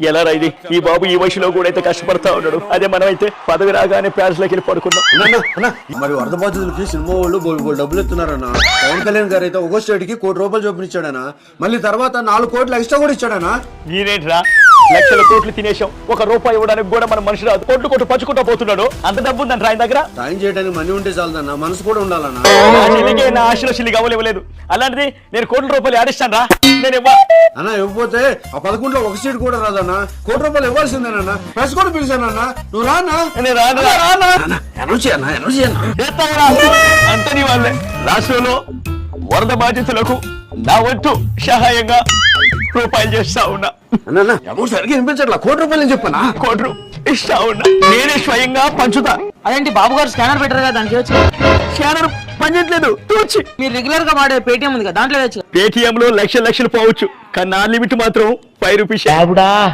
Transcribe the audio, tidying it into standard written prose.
ఎలా రైది ఈ బాబు ఈ వయసులో కూడా అయితే కష్టపడతా ఉన్నాడు. అదే మనమైతే పదవి రాగానే ప్యాలెస్లోకి వెళ్ళి పడుకున్నాం. మరి వరద బాధితులకి సినిమా వాళ్ళు బోల్ డబ్బులు ఇస్తున్నారన్న. పవన్ కళ్యాణ్ గారు అయితే ఒక స్టేట్ కి ₹1,00,00,000 చొప్పున ఇచ్చాడనా. మళ్ళీ తర్వాత 4 కోట్లు ఎక్స్ట్రా కూడా ఇచ్చాడనా. ఈనేట్రా లక్షల కోట్లు తినేసాం, ₹1 ఇవ్వడానికి కూడా మన మనిషి రాదు. కొట్టు పంచుకుంటా పోతున్నాడు. అంత డబ్బు ఉందంట ఆయన దగ్గర. సాయం చేయడానికి మనీ ఉంటే చాలదన్న, మనసు కూడా ఉండాలన్నా. నా ఆశలో చిల్లి గవ్వలేవలేదు. అలాంటిది నేను ₹1,00,00,000 ఆడిస్తాను రా. నేను అన్న ఇవ్వకపోతే ఆ 11లో ఒక సీట్ కూడా రాదన్నా. ₹1,00,00,000 ఇవ్వాల్సిందేనన్నా. ప్రెస్ కూడా పిలిచానన్నా. నువ్వు రానా? అంతని వాళ్ళే రాష్ట్రంలో వరద బాధితులకు నా వంతు సహాయంగా రూపాయలు చేస్తా ఉన్నా. సరిగ్గా వినిపించట్లా. ₹1,00,00,000 చెప్పనా? ₹1 ఇస్తా ఉన్నా. నేనే స్వయంగా పంచుతా. అదేంటి బాబు గారు స్కానర్ పెట్టారు కదా, దానికి వచ్చి స్కానర్ పనిచేయట్లేదు. మీరు రెగ్యులర్ గా వాడే పేటిఎం ఉంది కదా, దాంట్లో వచ్చి పేటిఎం లో లక్షలు పోవచ్చు, కానీ నా లిమిట్ మాత్రం ₹5.